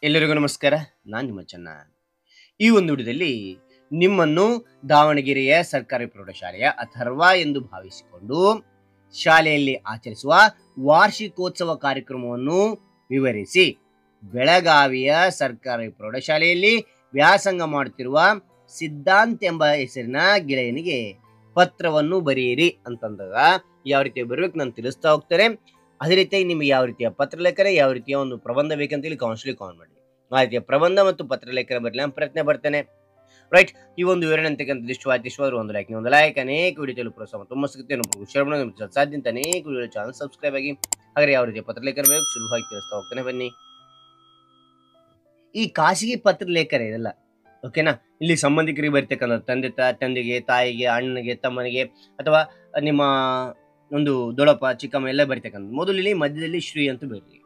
ಎಲ್ಲರಿಗೂ ನಮಸ್ಕಾರ. ನಾನು ನಿಮ್ಮ ಚೆನ್ನ. ಈ ಒಂದು ವಿಡಿಯೋದಲ್ಲಿ ನಿಮ್ಮನ್ನು ದಾವಣಗೆರೆಯ ಸರ್ಕಾರಿ ಪ್ರೌಢಶಾಲೆಯ ಅಥರ್ವ ಎಂದು ಭಾವಿಸಿಕೊಂಡು ಶಾಲೆಯಲ್ಲಿ ಆಚರಿಸುವ ವಾರ್ಷಿಕೋತ್ಸವ ಕಾರ್ಯಕ್ರಮವನ್ನು ವಿವರಿಸಿ ಬೆಳಗಾವಿಯ ಸರ್ಕಾರಿ ಪ್ರೌಢಶಾಲೆಯಲ್ಲಿ ವ್ಯಾಸಂಗ ಮಾಡುತ್ತಿರುವ ಸಿದ್ಧಾಂತ್ ಎಂಬ ಹೆಸರಿನ ಗೆಳೆಯನಿಗೆ ಪತ್ರವನ್ನು ಬರೆಯಿರಿ ಅಂತಂದಾಗ ಯಾವ ರೀತಿ ಬರಬೇಕು ನಾನು ತಿಳಿಸ್ತಾ ಹೋಗ್ತಾರೆ. ಅದೇ ರೀತಿಯಾಗಿ ನಿಮಗೆ ಯಾವ ರೀತಿಯ ಪತ್ರಲೇಖನ, ಯಾವ ರೀತಿಯ ಒಂದು ಪ್ರಬಂಧ ಬೇಕಂತ ಹೇಳಿ ಕೌನ್ಸಿಲಿಂಗ್ ಕಾಲ್ ಮಾಡಿ ಆ ರೀತಿಯ ಪ್ರಬಂಧ ಮತ್ತು ಪತ್ರಲೇಖನ ಬರಲಿ ನಾನು ಪ್ರಯತ್ನ ಬರ್ತೇನೆ. ರೈಟ್, ಈ ಒಂದು ವಿವರಣೆ ಅಂತಕ್ಕಂಥದ್ದು ಇಷ್ಟವಾದ್ರು ಒಂದು ಲೈಕ್ ಅನೇಕ ವಿಡಿಯೋ ಪ್ರೋತ್ಸಾಹ ತುಂಬ ಸಿಗುತ್ತೆ. ಶೇರ್ ಸಾಧ್ಯ ಅಂತ ಅನೇಕ ವಿಡಿಯೋ ಚಾನಲ್ ಸಬ್ಸ್ಕ್ರೈಬ್ ಆಗಿ. ಹಾಗೆ ಯಾವ ರೀತಿಯ ಪತ್ರಲೇಖನ ಬೇಕು ಸುಲಭವಾಗಿ ತಿಳಿಸ್ತಾ ಹೋಗ್ತಾನೆ ಬನ್ನಿ. ಈ ಖಾಸಗಿ ಪತ್ರಲೇಖನ ಇದೆಲ್ಲ ಓಕೆನಾ, ಇಲ್ಲಿ ಸಂಬಂಧಿಕರಿಗೆ ಬರ್ತಕ್ಕಂಥ ತಂದೆಗೆ, ತಾಯಿಗೆ, ಅಣ್ಣನಿಗೆ, ತಮ್ಮನಿಗೆ ಅಥವಾ ನಿಮ್ಮ ಒಂದು ದೊಡ್ಡಪ್ಪ ಚಿಕ್ಕಮ್ಮ ಎಲ್ಲ ಬರ್ತಕ್ಕಂಥ ಮೊದಲು ಇಲ್ಲಿ ಮಧ್ಯದಲ್ಲಿ ಶ್ರೀ ಅಂತ ಬರಲಿ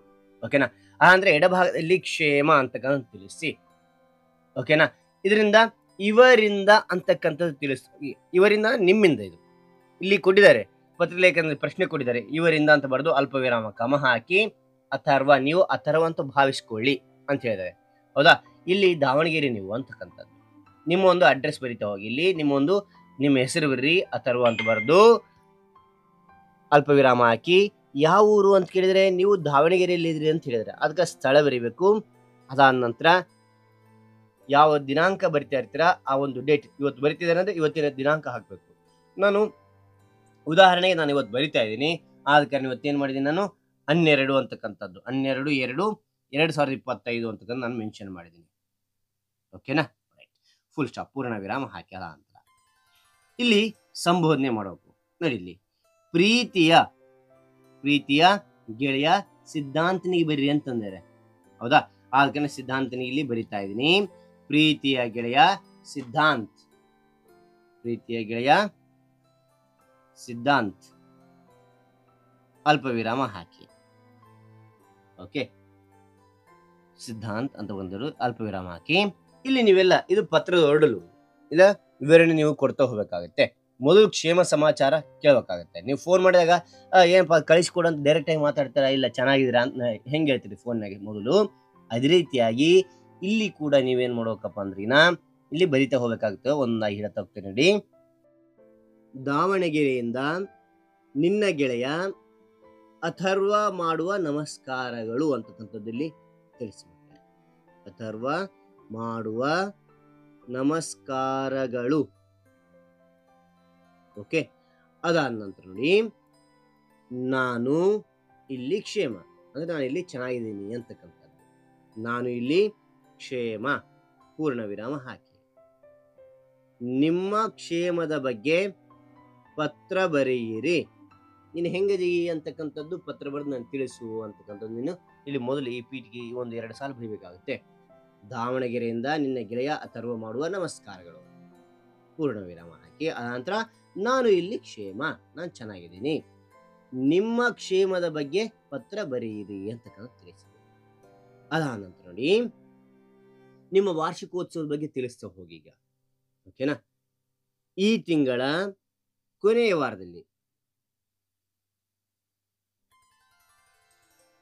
ಓಕೆನಾ. ಅಂದ್ರೆ ಎಡಭಾಗದಲ್ಲಿ ಕ್ಷೇಮ ಅಂತಕ್ಕಂಥ ತಿಳಿಸಿ ಓಕೆನಾ. ಇದರಿಂದ ಇವರಿಂದ ಅಂತಕ್ಕಂಥದ್ದು ತಿಳಿಸಿ, ಇವರಿಂದ ನಿಮ್ಮಿಂದ. ಇದು ಇಲ್ಲಿ ಕೊಟ್ಟಿದ್ದಾರೆ ಪತ್ರಲೇಖನದಲ್ಲಿ ಪ್ರಶ್ನೆ ಕೊಟ್ಟಿದ್ದಾರೆ, ಇವರಿಂದ ಅಂತ ಬರೆದು ಅಲ್ಪ ವಿರಾಮ ಕಮ ಹಾಕಿ ಅಥರ್ವ, ನೀವು ಅಥರ್ವ ಅಂತ ಭಾವಿಸ್ಕೊಳ್ಳಿ ಅಂತ ಹೇಳಿದ್ದಾರೆ. ಹೌದಾ, ಇಲ್ಲಿ ದಾವಣಗೆರೆ ನೀವು ಅಂತಕ್ಕಂಥದ್ದು ನಿಮ್ಮ ಒಂದು ಅಡ್ರೆಸ್ ಬರಿತಾ ಹೋಗಿ. ಇಲ್ಲಿ ನಿಮ್ಮ ಹೆಸರು ಬರ್ರಿ ಅಥರ್ವ ಅಂತ ಬರೆದು ಅಲ್ಪ ವಿರಾಮ ಹಾಕಿ ಯಾವ ಊರು ಅಂತ ಕೇಳಿದ್ರೆ ನೀವು ದಾವಣಗೆರೆಯಲ್ಲಿ ಇದ್ರಿ ಅಂತ ಹೇಳಿದ್ರೆ ಅದಕ್ಕೆ ಸ್ಥಳ ಬರಿಬೇಕು. ಅದಾದ ನಂತರ ಯಾವ ದಿನಾಂಕ ಬರಿತಾ ಇರ್ತೀರಾ ಆ ಒಂದು ಡೇಟ್, ಇವತ್ತು ಬರಿತಿದ್ದಾರೆ ಅಂದ್ರೆ ಇವತ್ತಿನ ದಿನಾಂಕ ಹಾಕ್ಬೇಕು. ನಾನು ಉದಾಹರಣೆಗೆ ನಾನು ಇವತ್ತು ಬರಿತಾ ಇದ್ದೀನಿ, ಆದ ಕಾರಣ ಇವತ್ತೇನು ಮಾಡಿದ್ದೀನಿ, ನಾನು 12 ಅಂತಕ್ಕಂಥದ್ದು 12/2/2025 ಅಂತಕ್ಕಂಥ ನಾನು ಮೆನ್ಷನ್ ಮಾಡಿದ್ದೀನಿ ಓಕೆನಾ. ರೈಟ್, ಫುಲ್ ಸ್ಟಾಪ್, ಪೂರ್ಣ ವಿರಾಮ ಹಾಕಿ ಅದ ನಂತರ ಇಲ್ಲಿ ಸಂಬೋಧನೆ ಮಾಡಬೇಕು. ನೋಡಿ, ಇಲ್ಲಿ ಪ್ರೀತಿಯ ಗೆಳೆಯ ಸಿದ್ಧಾಂತನಿಗೆ ಬರೀರಿ ಅಂತಂದರೆ ಹೌದಾ. ಅದಕ್ಕೆ ಸಿದ್ಧಾಂತನಿಗೆ ಇಲ್ಲಿ ಬರಿತಾ ಇದ್ದೀನಿ. ಪ್ರೀತಿಯ ಗೆಳೆಯ ಸಿದ್ಧಾಂತ್ ಅಲ್ಪ ವಿರಾಮ ಹಾಕಿ ಓಕೆ. ಸಿದ್ಧಾಂತ್ ಅಂತ ಬಂದರು ಅಲ್ಪ ವಿರಾಮ ಹಾಕಿ. ಇಲ್ಲಿ ನೀವೆಲ್ಲ ಇದು ಪತ್ರದ ಹೊರಡಲು ಇಲ್ಲ ವಿವರಣೆ ನೀವು ಕೊಡ್ತಾ ಹೋಗ್ಬೇಕಾಗತ್ತೆ. ಮೊದಲು ಕ್ಷೇಮ ಸಮಾಚಾರ ಕೇಳಬೇಕಾಗತ್ತೆ. ನೀವು ಫೋನ್ ಮಾಡಿದಾಗ ಏನಪ್ಪ ಕಳಿಸ್ಕೊಡು ಅಂತ ಡೈರೆಕ್ಟ್ ಆಗಿ ಮಾತಾಡ್ತಾರ, ಇಲ್ಲ ಚೆನ್ನಾಗಿದ್ದೀರಾ ಅಂತ ಹೆಂಗೆ ಹೇಳ್ತೀರಿ ಫೋನ್ನಾಗೆ ಮೊದಲು. ಅದೇ ರೀತಿಯಾಗಿ ಇಲ್ಲಿ ಕೂಡ ನೀವೇನ್ ಮಾಡ್ಬೇಕಪ್ಪ ಅಂದ್ರಿನ ಇಲ್ಲಿ ಬರಿತಾ ಹೋಗ್ಬೇಕಾಗುತ್ತೆ. ಒಂದಾಗಿ ಹೇಳ್ತಾ ಹೋಗ್ತೇನೆ ನೋಡಿ. ದಾವಣಗೆರೆಯಿಂದ ನಿನ್ನ ಗೆಳೆಯ ಅಥರ್ವ ಮಾಡುವ ನಮಸ್ಕಾರಗಳು ಅಂತಕ್ಕಂಥದ್ದಲ್ಲಿ ತಿಳಿಸ್ಬೇಕು. ಅಥರ್ವ ಮಾಡುವ ನಮಸ್ಕಾರಗಳು ಓಕೆ. ಅದಾದ ನಂತರ ನೋಡಿ, ನಾನು ಇಲ್ಲಿ ಕ್ಷೇಮ ಅಂದ್ರೆ ನಾನು ಇಲ್ಲಿ ಚೆನ್ನಾಗಿದ್ದೀನಿ ಅಂತಕ್ಕಂಥದ್ದು. ನಾನು ಇಲ್ಲಿ ಕ್ಷೇಮ ಪೂರ್ಣ ವಿರಾಮ ಹಾಕಿ. ನಿಮ್ಮ ಕ್ಷೇಮದ ಬಗ್ಗೆ ಪತ್ರ ಬರೆಯಿರಿ. ನೀನು ಹೆಂಗದಿ ಅಂತಕ್ಕಂಥದ್ದು ಪತ್ರ ಬರೆದು ನಾನು ತಿಳಿಸು ಅಂತಕ್ಕಂಥದ್ದು ನೀನು ಇಲ್ಲಿ ಮೊದಲು ಈ ಪೀಠಿಗೆ 1-2 ಸಾಲ ಬರೀಬೇಕಾಗುತ್ತೆ. ದಾವಣಗೆರೆಯಿಂದ ನಿನ್ನ ಗೆಳೆಯ ಅಥರ್ವ ಮಾಡುವ ನಮಸ್ಕಾರಗಳು ಪೂರ್ಣ ವಿರಾಮ ಹಾಕಿ. ಅನಂತರ ನಾನು ಇಲ್ಲಿ ಕ್ಷೇಮ, ನಾನು ಚೆನ್ನಾಗಿದ್ದೀನಿ, ನಿಮ್ಮ ಕ್ಷೇಮದ ಬಗ್ಗೆ ಪತ್ರ ಬರೆಯಿರಿ ಅಂತಕ್ಕಂಥ ತಿಳಿಸಿ. ಅದಾದ ನಂತರ ನೋಡಿ, ನಿಮ್ಮ ವಾರ್ಷಿಕೋತ್ಸವದ ಬಗ್ಗೆ ತಿಳಿಸ್ತಾ ಹೋಗಿ ಈಗ ಓಕೆನಾ. ಈ ತಿಂಗಳ ಕೊನೆಯ ವಾರದಲ್ಲಿ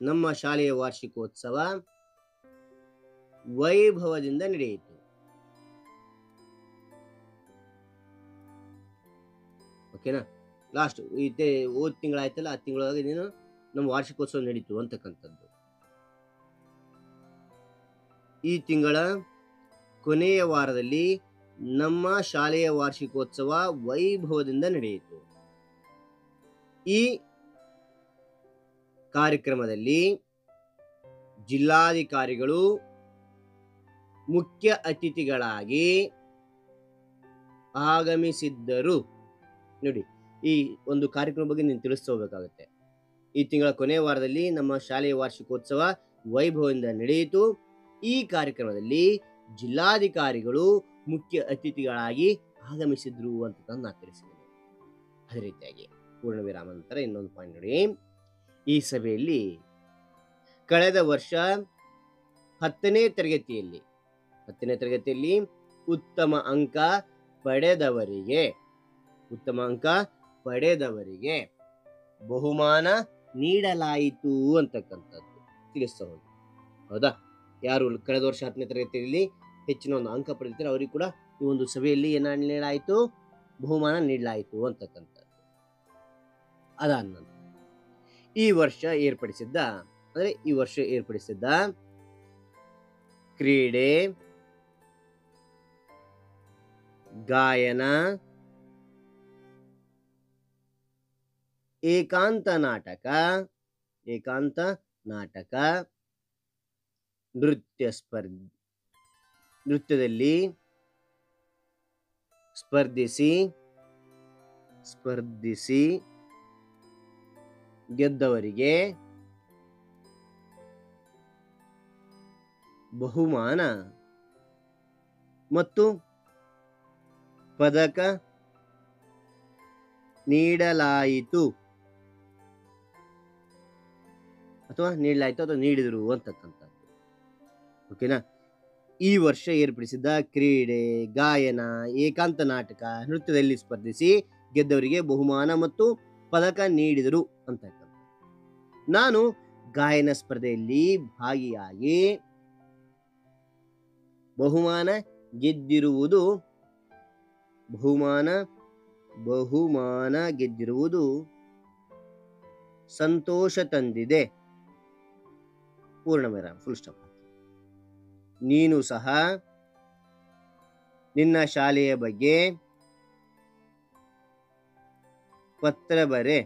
ನಮ್ಮ ಶಾಲೆಯ ವಾರ್ಷಿಕೋತ್ಸವ ವೈಭವದಿಂದ ನಡೆಯಿತು. ಓಕೆನಾ. ಲಾಸ್ಟ್ ಹೋದ ತಿಂಗಳಾಯ್ತಲ್ಲ, ಆ ತಿಂಗಳೊಳಗೆ ನೀನು ನಮ್ಮ ವಾರ್ಷಿಕೋತ್ಸವ ನಡೀತು ಅಂತಕ್ಕಂಥದ್ದು. ಈ ತಿಂಗಳ ಕೊನೆಯ ವಾರದಲ್ಲಿ ನಮ್ಮ ಶಾಲೆಯ ವಾರ್ಷಿಕೋತ್ಸವ ವೈಭವದಿಂದ ನಡೆಯಿತು. ಈ ಕಾರ್ಯಕ್ರಮದಲ್ಲಿ ಜಿಲ್ಲಾಧಿಕಾರಿಗಳು ಮುಖ್ಯ ಅತಿಥಿಗಳಾಗಿ ಆಗಮಿಸಿದ್ದರು. ನೋಡಿ, ಈ ಒಂದು ಕಾರ್ಯಕ್ರಮ ಬಗ್ಗೆ ನೀನು ತಿಳಿಸ್ತಾ ಹೋಗ್ಬೇಕಾಗುತ್ತೆ. ಈ ತಿಂಗಳ ಕೊನೆಯ ವಾರದಲ್ಲಿ ನಮ್ಮ ಶಾಲೆಯ ವಾರ್ಷಿಕೋತ್ಸವ ವೈಭವದಿಂದ ನಡೆಯಿತು. ಈ ಕಾರ್ಯಕ್ರಮದಲ್ಲಿ ಜಿಲ್ಲಾಧಿಕಾರಿಗಳು ಮುಖ್ಯ ಅತಿಥಿಗಳಾಗಿ ಆಗಮಿಸಿದ್ರು ಅಂತ ನಾನು ತಿಳಿಸಿದ್ದೇನೆ. ಅದೇ ರೀತಿಯಾಗಿ ಪೂರ್ಣ ವಿರಾಮ ನಂತರ ಇನ್ನೊಂದು ಪಾಯಿಂಟ್ ನೋಡಿ. ಈ ಸಭೆಯಲ್ಲಿ ಕಳೆದ ವರ್ಷ 10ನೇ ತರಗತಿಯಲ್ಲಿ ಉತ್ತಮ ಅಂಕ ಪಡೆದವರಿಗೆ ಬಹುಮಾನ ನೀಡಲಾಯಿತು ಅಂತಕ್ಕಂಥದ್ದು ತಿಳಿಸ್ತಾ ಹೋಗಿ ಹೌದಾ. ಯಾರು ಕಳೆದ ವರ್ಷ 10ನೇ ತರಗತಿಯಲ್ಲಿ ಹೆಚ್ಚಿನ ಒಂದು ಅಂಕ ಪಡೆದಿರ್ತಾರೆ ಅವರಿಗೆ ಕೂಡ ಈ ಒಂದು ಸಭೆಯಲ್ಲಿ ಏನ ನೀಡಲಾಯಿತು, ಬಹುಮಾನ ನೀಡಲಾಯಿತು ಅಂತಕ್ಕಂಥದ್ದು. ಅದಾದ ನಂತರ ಈ ವರ್ಷ ಏರ್ಪಡಿಸಿದ್ದ ಕ್ರೀಡೆ, ಗಾಯನ, ಏಕಾಂತ ನಾಟಕ, ನೃತ್ಯದಲ್ಲಿ ಸ್ಪರ್ಧಿಸಿ ಗೆದ್ದವರಿಗೆ ಬಹುಮಾನ ಮತ್ತು ಪದಕ ನೀಡಲಾಯಿತು ಅಥವಾ ನೀಡಿದರು ಅಂತಕ್ಕಂಥದ್ದು. ಓಕೆನಾ. ಈ ವರ್ಷ ಏರ್ಪಡಿಸಿದ್ದ ಕ್ರೀಡೆ, ಗಾಯನ, ಏಕಾಂತ ನಾಟಕ, ನೃತ್ಯದಲ್ಲಿ ಸ್ಪರ್ಧಿಸಿ ಗೆದ್ದವರಿಗೆ ಬಹುಮಾನ ಮತ್ತು ಪದಕ ನೀಡಿದರು ಅಂತಕ್ಕಂಥದ್ದು. ನಾನು ಗಾಯನ ಸ್ಪರ್ಧೆಯಲ್ಲಿ ಭಾಗಿಯಾಗಿ ಬಹುಮಾನ ಗೆದ್ದಿರುವುದು ಸಂತೋಷ ತಂದಿದೆ. ಪೂರ್ಣವಿರಾಮ, ಫುಲ್ ಸ್ಟಾಪ್. ನೀನು ಸಹ ನಿನ್ನ ಶಾಲೆಯ ಬಗ್ಗೆ ಪತ್ರ ಬರೆ.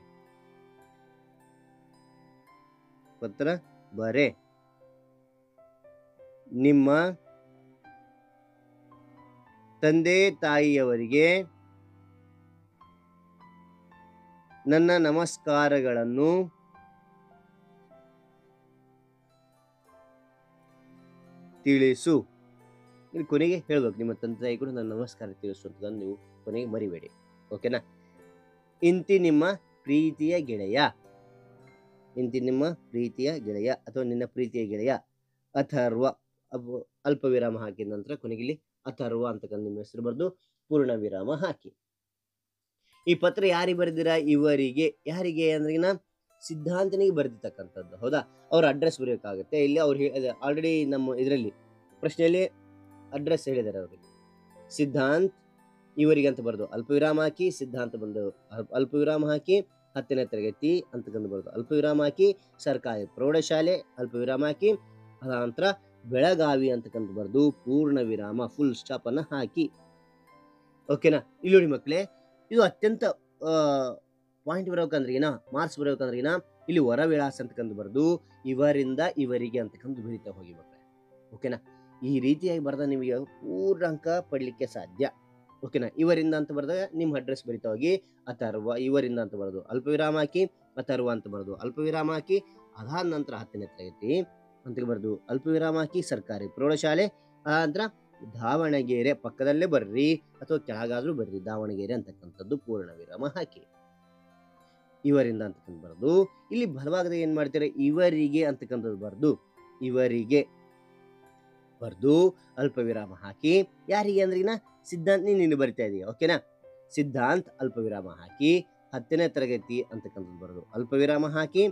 ನಿಮ್ಮ ತಂದೆ ತಾಯಿಯವರಿಗೆ ನನ್ನ ನಮಸ್ಕಾರಗಳನ್ನು ತಿಳಿಸು. ಇಲ್ಲಿ ಕೊನೆಗೆ ಹೇಳ್ಬೇಕು, ನಿಮ್ಮ ತಂದೆ ತಾಯಿ ಕೂಡ ನನ್ನ ನಮಸ್ಕಾರ ತಿಳಿಸು ಅಂತ ನೀವು ಕೊನೆಗೆ ಮರಿಬೇಡಿ. ಓಕೆನಾ. ಇಂತಿ ನಿಮ್ಮ ಪ್ರೀತಿಯ ಗೆಳೆಯ ಅಥವಾ ನಿನ್ನ ಪ್ರೀತಿಯ ಗೆಳೆಯ ಅಥರ್ವ. ಅಲ್ಪ ವಿರಾಮ ಹಾಕಿದ ನಂತರ ಕೊನೆಗಿಲ್ಲಿ ಅಥರ್ವ ಅಂತಕ್ಕಂಥ ನಿಮ್ಮ ಹೆಸರು ಬರೆದು ಪೂರ್ಣ ವಿರಾಮ ಹಾಕಿ. ಈ ಪತ್ರ ಯಾರಿಗೆ ಬರೆದಿರಾ? ಯಾರಿಗೆ ಅಂದ್ರಿಗಿನ ಸಿದ್ಧಾಂತನಿಗೆ ಬರೆದಿರ್ತಕ್ಕಂಥದ್ದು. ಹೌದಾ. ಅವ್ರ ಅಡ್ರೆಸ್ ಬರೆಯೋಕ್ಕಾಗುತ್ತೆ. ಇಲ್ಲಿ ಅವ್ರು ಆಲ್ರೆಡಿ ನಮ್ಮ ಇದರಲ್ಲಿ ಪ್ರಶ್ನೆಯಲ್ಲಿ ಅಡ್ರೆಸ್ ಹೇಳಿದ್ದಾರೆ ಅವ್ರಿಗೆ. ಸಿದ್ಧಾಂತ್ ಇವರಿಗೆ ಅಂತ ಬರೆದು ಅಲ್ಪ ವಿರಾಮ ಹಾಕಿ, ಸಿದ್ಧಾಂತ ಬಂದು ಅಲ್ಪ ವಿರಾಮ ಹಾಕಿ, 10ನೇ ತರಗತಿ ಅಂತಕ್ಕಂಥ ಬರೆದು ಅಲ್ಪ ವಿರಾಮ ಹಾಕಿ, ಸರ್ಕಾರಿ ಪ್ರೌಢಶಾಲೆ ಅಲ್ಪ ವಿರಾಮ ಹಾಕಿ, ಅದಾನಂತರ ಬೆಳಗಾವಿ ಅಂತಕ್ಕಂಥ ಬರೆದು ಪೂರ್ಣ ವಿರಾಮ ಫುಲ್ ಸ್ಟಾಪ್ ಅನ್ನ ಹಾಕಿ. ಓಕೆನಾ. ಇಲ್ಲಿ ನೋಡಿ ಮಕ್ಕಳೇ, ಇದು ಅತ್ಯಂತ ಪಾಯಿಂಟ್ ಬರಬೇಕಂದ್ರಿಗಿನ, ಮಾರ್ಕ್ಸ್ ಬರಬೇಕಂದ್ರಿಗಿನ ಇಲ್ಲಿ ಹೊರ ವಿಳಾಸ ಅಂತಕ್ಕಂಥ ಬರೆದು ಇವರಿಂದ ಇವರಿಗೆ ಅಂತಕ್ಕಂಥ ಬರೀತಾ ಹೋಗಿ ಮಕ್ಕಳೇ. ಓಕೆನಾ. ಈ ರೀತಿಯಾಗಿ ಬರೆದ ನಿಮಗೆ ಪೂರ್ಣ ಅಂಕ ಪಡ್ಲಿಕ್ಕೆ ಸಾಧ್ಯ. ಓಕೆನಾ. ಇವರಿಂದ ಅಂತ ಬರೆದಾಗ ನಿಮ್ಮ ಅಡ್ರೆಸ್ ಬರಿತಾ ಹೋಗಿ ಅಥರ್ವ, ಇವರಿಂದ ಅಂತ ಬರೆದು ಅಲ್ಪ ವಿರಾಮ ಹಾಕಿ, ಅಥರ್ವ ಅಂತ ಬರೆದು ಅಲ್ಪ ವಿರಾಮ ಹಾಕಿ, ಅದಾದ ನಂತರ 10ನೇ ತರಗತಿ ಅಂತ ಬರೆದು ಅಲ್ಪ ವಿರಾಮ ಹಾಕಿ, ಸರ್ಕಾರಿ ಪ್ರೌಢಶಾಲೆ, ನಂತರ ದಾವಣಗೆರೆ ಪಕ್ಕದಲ್ಲೇ ಬರ್ರಿ ಅಥವಾ ಕೆಳಗಾದ್ರೂ ಬರ್ರಿ, ದಾವಣಗೆರೆ ಅಂತಕ್ಕಂಥದ್ದು ಪೂರ್ಣ ವಿರಾಮ ಹಾಕಿ. ಇವರಿಂದ ಅಂತಕ್ಕಂಥ ಬರೆದು ಇಲ್ಲಿ ಬಲಭಾಗದಾಗ ಏನ್ ಮಾಡ್ತಾರೆ, ಇವರಿಗೆ ಅಂತಕ್ಕಂಥದ್ದು ಬರ್ದು ಅಲ್ಪ ವಿರಾಮ ಹಾಕಿ. ಯಾರಿಗೆ ಅಂದ್ರಿಗಿನ ಸಿದ್ಧಾಂತ್ ನೀನು ಬರಿತಾ ಇದೀಯ. ಓಕೆನಾ. ಸಿದ್ಧಾಂತ್ ಅಲ್ಪ ವಿರಾಮ ಹಾಕಿ, 10ನೇ ತರಗತಿ ಅಂತಕ್ಕಂಥದ್ದು ಬರೆದು ಅಲ್ಪ ವಿರಾಮ ಹಾಕಿ,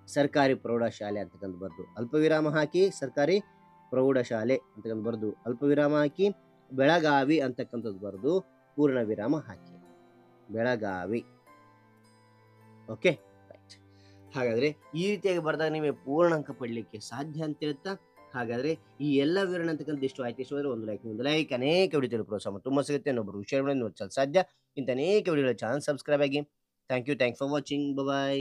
ಸರ್ಕಾರಿ ಪ್ರೌಢಶಾಲೆ ಅಂತಕ್ಕಂಥ ಬರೆದು ಅಲ್ಪ ವಿರಾಮ ಹಾಕಿ, ಸರ್ಕಾರಿ ಪ್ರೌಢಶಾಲೆ ಅಂತಕ್ಕಂಥ ಬರೆದು ಅಲ್ಪ ವಿರಾಮ ಹಾಕಿ, ಬೆಳಗಾವಿ ಅಂತಕ್ಕಂಥದ್ದು ಬರೆದು ಪೂರ್ಣ ವಿರಾಮ ಹಾಕಿ, ಬೆಳಗಾವಿ. Okay right. ಹಾಗಾದ್ರೆ ಈ ರೀತಿಯಾಗಿ ಬರೆದಾಗ ನಿಮಗೆ ಪೂರ್ಣ ಅಂಕ ಪಡ್ಲಿಕ್ಕೆ ಸಾಧ್ಯ ಅಂತ ಹೇಳ್ತಾ, ಹಾಗಾದ್ರೆ ಈ ಎಲ್ಲ ವಿವರಣೆ ಅಂತಕ್ಕಂಥ ಇಷ್ಟು ಆಯ್ತು. ಇಷ್ಟು ಒಂದು ಲೈಕ್ ಅನೇಕ ವಿಡಿಯೋಗಳು ಪ್ರೋತ್ಸಾಹ ತುಂಬ ಸಿಗುತ್ತೆ. ಇನ್ನೊಬ್ಬರು ವಿಷಯಗಳನ್ನು ಸಾಧ್ಯ. ಇಂಥ ಅನೇಕ ವಿಡಿಯೋಗಳ ಚಾನಲ್ ಸಬ್ಸ್ಕ್ರೈಬ್ ಆಗಿ. Thank you for watching. Bye.